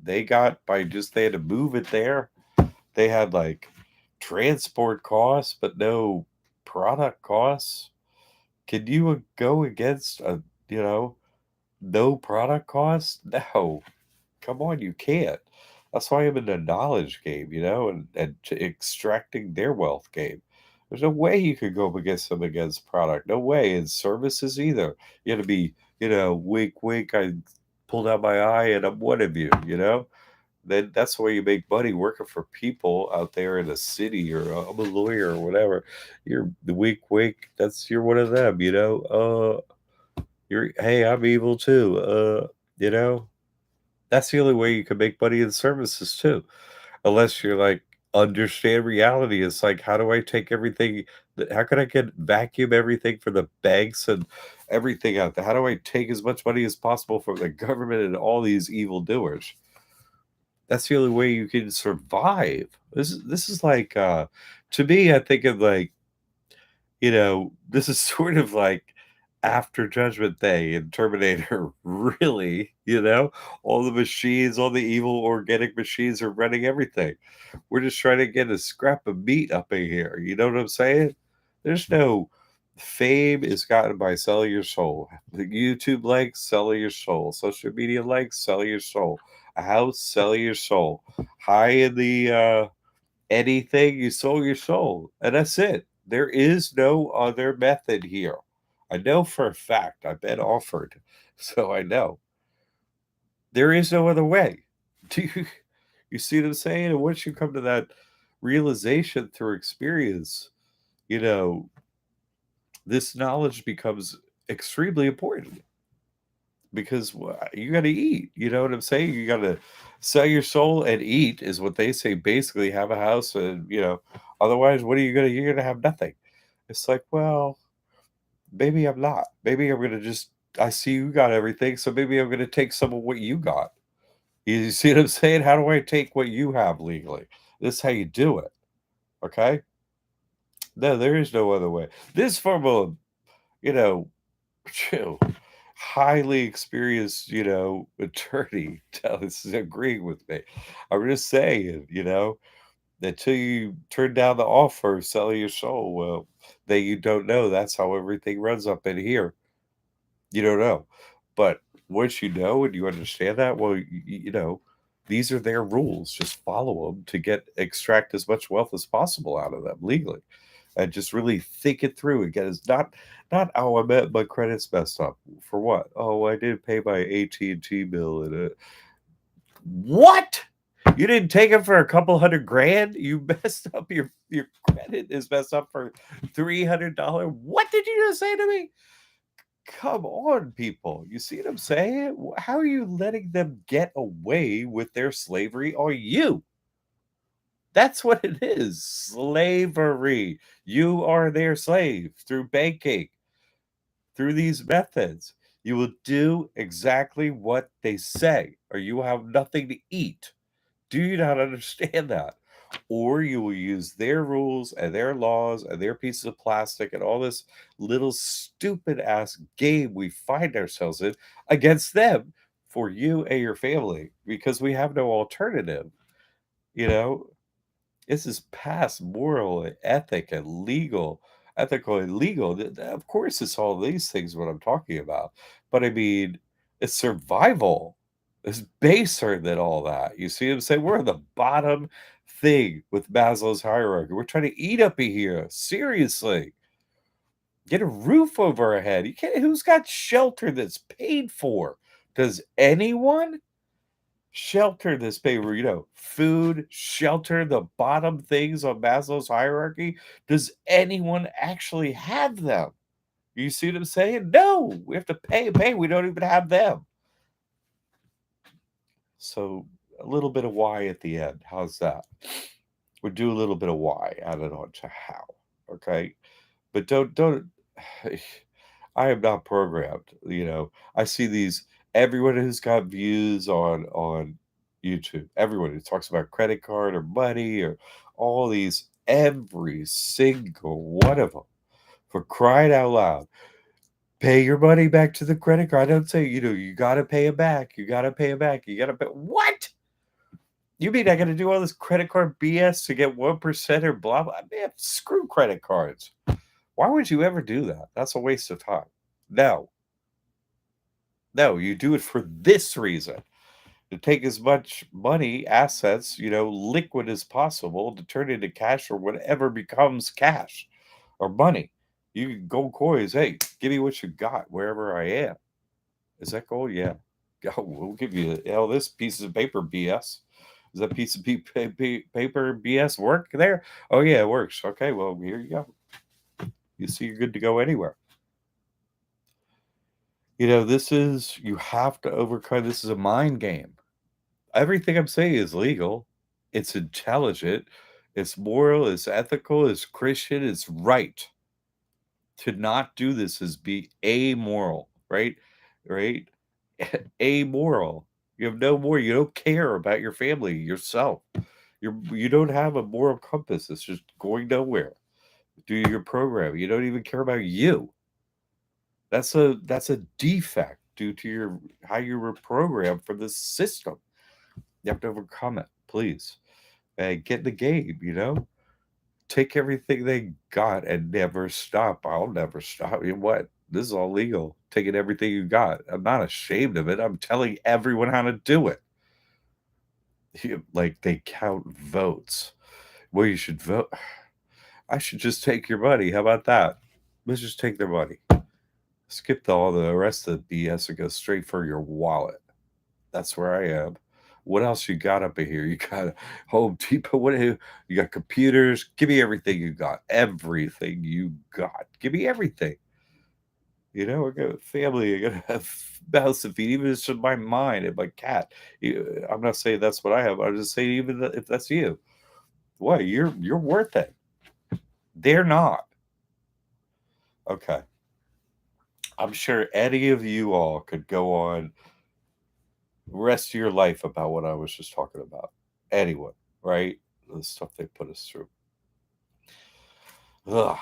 They had to move it there. They had like transport costs, but no product costs. Can you go against you know, no product costs? No. Come on, you can't. That's why I'm in the knowledge game, and extracting their wealth game. There's no way you could go up against them against product. No way. And services either. You got to be, wink, wink. I pulled out my eye and I'm one of you. Then that's the way you make money working for people out there in the city or I'm a lawyer or whatever. You're the wink, wink. You're one of them. Hey, I'm evil too. You know, that's the only way you can make money in services too. Unless you're like understand reality. It's like, how do I take everything How can I get vacuum everything for the banks and everything out there? How do I take as much money as possible from the government and all these evildoers? That's the only way you can survive. This is like, to me, I think of like, this is sort of like after Judgment Day in Terminator, really, all the machines, all the evil organic machines are running everything. We're just trying to get a scrap of meat up in here. You know what I'm saying? There's no fame is gotten by selling your soul. The YouTube likes, selling your soul. Social media likes, selling your soul. A house, selling your soul. High in the anything, you sold your soul. And that's it. There is no other method here. I know for a fact. I've been offered. So I know. There is no other way. Do you see what I'm saying? And once you come to that realization through experience, you know, this knowledge becomes extremely important because you got to eat. You know what I'm saying? You got to sell your soul and eat, is what they say. Basically, have a house, and otherwise, what are you gonna? You're gonna have nothing. It's like, well, maybe I'm not. Maybe I'm gonna just. I see you got everything, so maybe I'm gonna take some of what you got. You see what I'm saying? How do I take what you have legally? This is how you do it. Okay? No, there is no other way. This from a, you know, chill, highly experienced, attorney is agreeing with me. I'm just saying, until you turn down the offer, sell your soul. Well, that you don't know. That's how everything runs up in here. You don't know. But once you know and you understand that, well, these are their rules. Just follow them to extract as much wealth as possible out of them legally. And just really think it through and get it's not, oh, my credit's messed up. For what? Oh, I didn't pay my AT&T bill and what? You didn't take it for a couple hundred grand? You messed up your credit is messed up for $300. What did you just say to me? Come on, people. You see what I'm saying? How are you letting them get away with their slavery on you? That's what it is. Slavery. You are their slave through banking, through these methods. You will do exactly what they say, or you will have nothing to eat. Do you not understand that? Or you will use their rules and their laws and their pieces of plastic and all this little stupid ass game we find ourselves in against them for you and your family because we have no alternative. You know, this is past moral and ethical and legal. Of course, it's all these things what I'm talking about. But I mean, it's survival. It's baser than all that. You see what I'm saying? We're on the bottom thing with Maslow's hierarchy. We're trying to eat up in here. Seriously. Get a roof over our head. You can't who's got shelter that's paid for? Does anyone? Shelter this paper, food, shelter, the bottom things on Maslow's hierarchy. Does anyone actually have them? You see what I'm saying? No, we have to pay and pay. We don't even have them. So a little bit of why at the end. How's that? We'll do a little bit of why, added on to how. Okay. But don't I am not programmed. I see these everyone who's got views on YouTube, everyone who talks about credit card or money or all these, every single one of them, for crying out loud, pay your money back to the credit card. I don't say, you got to pay it back. You got to pay it back. You got to pay. What? You mean I got to do all this credit card BS to get 1% or blah, blah? Man, screw credit cards. Why would you ever do that? That's a waste of time. No, no, you do it for this reason to take as much money, assets, liquid as possible to turn into cash or whatever becomes cash or money. You can gold coins. Hey, give me what you got wherever I am. Is that gold? Yeah. We'll give you this piece of paper BS. Does that piece of paper BS work there? Oh, yeah, it works. Okay, well, here you go. You see, you're good to go anywhere. You have to overcome. This is a mind game. Everything I'm saying is legal. It's intelligent. It's moral, it's ethical, it's Christian, it's right. To not do this is be amoral, right? Right? Amoral. You have no more. You don't care about your family, yourself. You don't have a moral compass. It's just going nowhere. Do your program. You don't even care about you. That's a defect due to your how you were programmed for this system. You have to overcome it, please. And get in the game, take everything they got and never stop. I'll never stop. You know what? This is all legal. Taking everything you got. I'm not ashamed of it. I'm telling everyone how to do it. Like they count votes. Well, you should vote. I should just take your money. How about that? Let's just take their money. Skip all the rest of the BS and go straight for your wallet. That's where I am. What else you got up in here? You got Home Depot. You got computers? Give me everything you got. Everything you got. Give me everything. I got a family. I got a mouse to feed. Even if it's just my mind and my cat. I'm not saying that's what I have. I'm just saying even if that's you. What? You're worth it. They're not. Okay. I'm sure any of you all could go on the rest of your life about what I was just talking about. Anyone, right? The stuff they put us through. Ugh.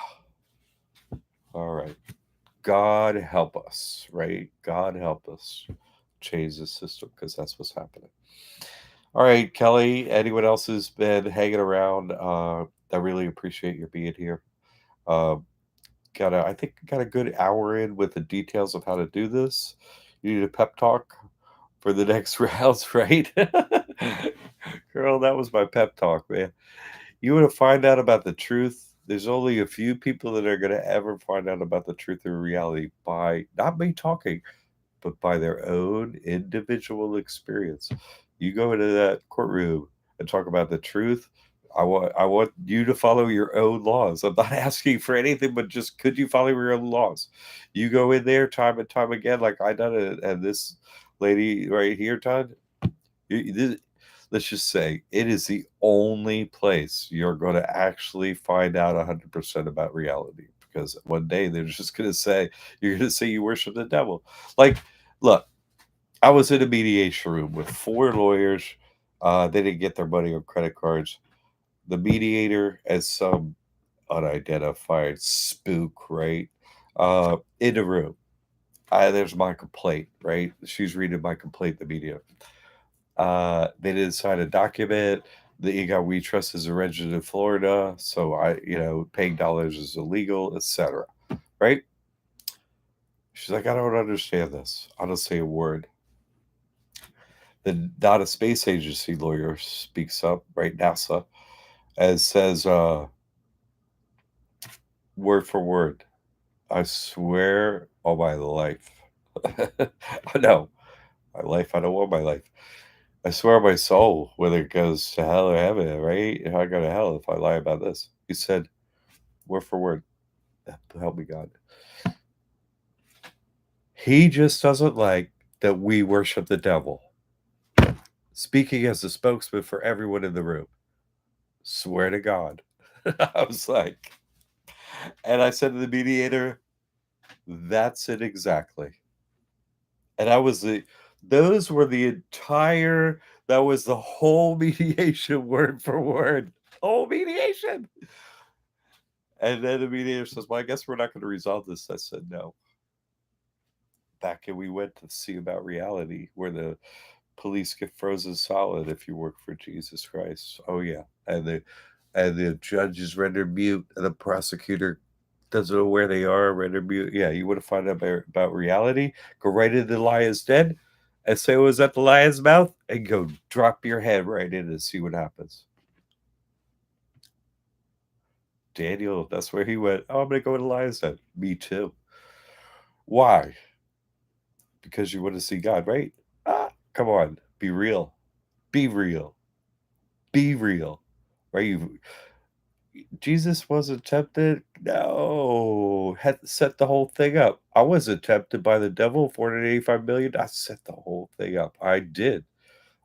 All right. God help us, right? God help us change the system because that's what's happening. All right, Kelly. Anyone else who's been hanging around? I really appreciate your being here. Uh, I think got a good hour in with the details of how to do this. You need a pep talk for the next rounds, right? Girl, that was my pep talk, man. You want to find out about the truth? There's only a few people that are going to ever find out about the truth of reality by not me talking, but by their own individual experience. You go into that courtroom and talk about the truth. I want you to follow your own laws. I'm not asking for anything, but just could you follow your own laws? You go in there time and time again, like I done it, and this lady right here, Todd. This, let's just say it is the only place you're going to actually find out 100% about reality because one day they're just going to say you're going to say you worship the devil. Like, look, I was in a mediation room with four lawyers. They didn't get their money on credit cards. The mediator, as some unidentified spook, right, in the room. There's my complaint, right? She's reading my complaint, the media. They didn't sign a document. The EGOT We Trust is a resident in Florida, so paying dollars is illegal, etc. Right? She's like, I don't understand this. I don't say a word. The Data Space Agency lawyer speaks up, right? NASA, and says, word for word, I swear on my life. No, my life. I don't want my life. I swear on my soul, whether it goes to hell or heaven, right? If I go to hell if I lie about this. He said, word for word, help me God. He just doesn't like that we worship the devil. Speaking as a spokesman for everyone in the room. Swear to God. I was like, and I said to the mediator, that's it exactly. And those were the entire, that was the whole mediation word for word. Whole mediation. And then the mediator says, well, I guess we're not going to resolve this. I said, no. Back in we went to see about reality, where the police get frozen solid if you work for Jesus Christ. Oh yeah. And the judge is rendered mute, and the prosecutor doesn't know where they are, rendered mute. Yeah, you want to find out about reality? Go right into the lion's den and say, was that the lion's mouth? And go drop your head right in and see what happens. Daniel, that's where he went. Oh, I'm going to go to the lion's den. Me too. Why? Because you want to see God, right? Come on. Be real. Be real. Be real. Right? Jesus wasn't tempted. No. Had set the whole thing up. I wasn't tempted by the devil, 485 million. I set the whole thing up. I did.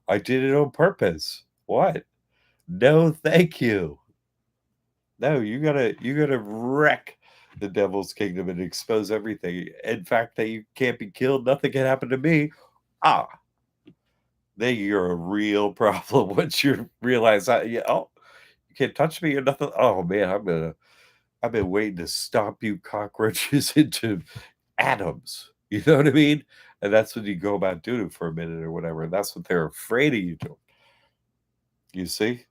I did it on purpose. What? No, thank you. No, you gotta wreck the devil's kingdom and expose everything. In fact, that you can't be killed, nothing can happen to me. Ah, then you're a real problem once you realize that. Yeah, oh, you can't touch me or nothing. Oh man, I've been waiting to stomp you cockroaches into atoms. You know what I mean? And that's when you go about doing it for a minute or whatever. And that's what they're afraid of you doing. You see?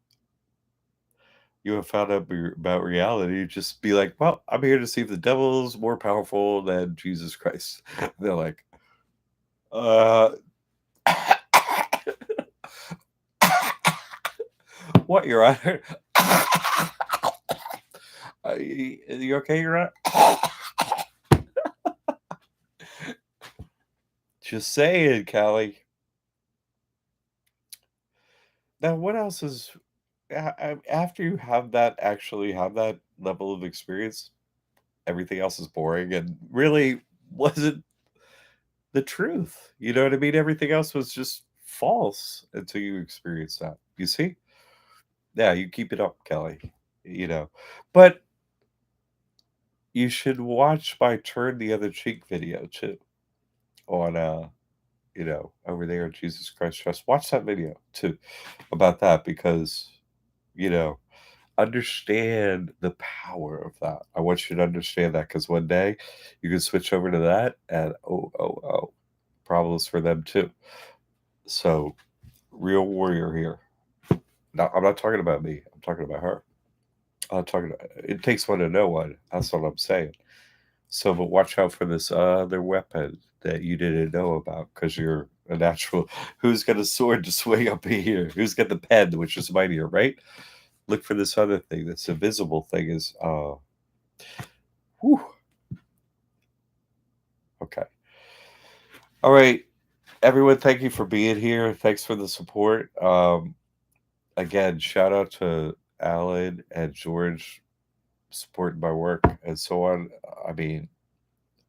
You have found out about reality. Just be like, well, I'm here to see if the devil is more powerful than Jesus Christ. They're like, uh, what, Your Honor? You okay, Your Honor? Just saying, Callie. Now, what else is after you have that actually have that level of experience, everything else is boring and really wasn't the truth. You know what I mean? Everything else was just false until you experience that. You see? Yeah, you keep it up, Kelly. You know, but you should watch my Turn the Other Cheek video too on over there at Jesus Christ Trust. Watch that video too about that because you know understand the power of that. I want you to understand that because one day you can switch over to that and oh, problems for them too. So, real warrior here. Now, I'm not talking about me. I'm talking about her. I'm talking. It takes one to know one. That's what I'm saying. So, but watch out for this other weapon that you didn't know about because you're a natural. Who's got a sword to swing up here? Who's got the pen, which is mightier, right? Look for this other thing. This invisible thing is whew, okay. All right, everyone. Thank you for being here. Thanks for the support. Again, shout out to Alan and George supporting my work and so on. I mean,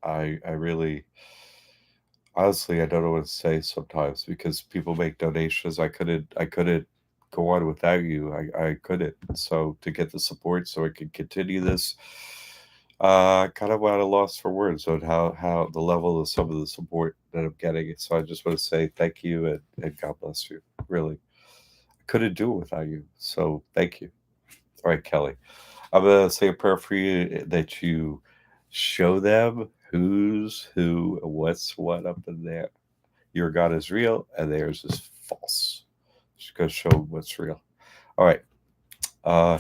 I really honestly I don't know what to say sometimes because people make donations. I couldn't go on without you. I couldn't. So to get the support so I could continue this, kind of at a loss for words on how the level of some of the support that I'm getting. So I just want to say thank you and God bless you. Really, I couldn't do it without you. So thank you. All right, Kelly. I'm gonna say a prayer for you that you show them who's who, what's what up in there. Your God is real, and theirs is false. Just go show 'em what's real. All right. Uh,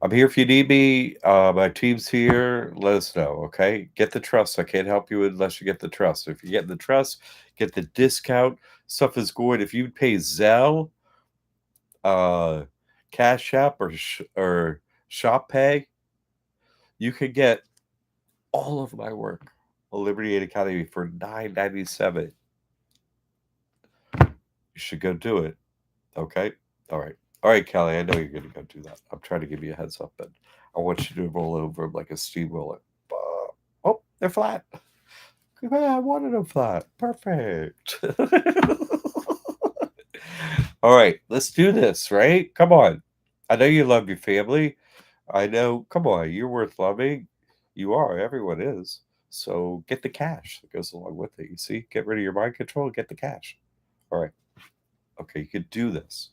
I'm here if you need me. My team's here. Let us know. Okay. Get the trust. I can't help you unless you get the trust. If you get the trust, get the discount. Stuff is good. If you pay Zelle, uh, Cash App, or Shop Pay, you could get all of my work on Liberty Aid Academy for $9.97. You should go do it. Okay. All right. All right, Kelly. I know you're gonna go do that. I'm trying to give you a heads up, but I want you to roll over 'em like a steamroller. Oh, they're flat. Yeah, I wanted them flat. Perfect. All right, let's do this, right? Come on. I know you love your family. I know. Come on, you're worth loving. You are. Everyone is. So get the cash that goes along with it. You see, get rid of your mind control. Get the cash. All right. Okay, you could do this.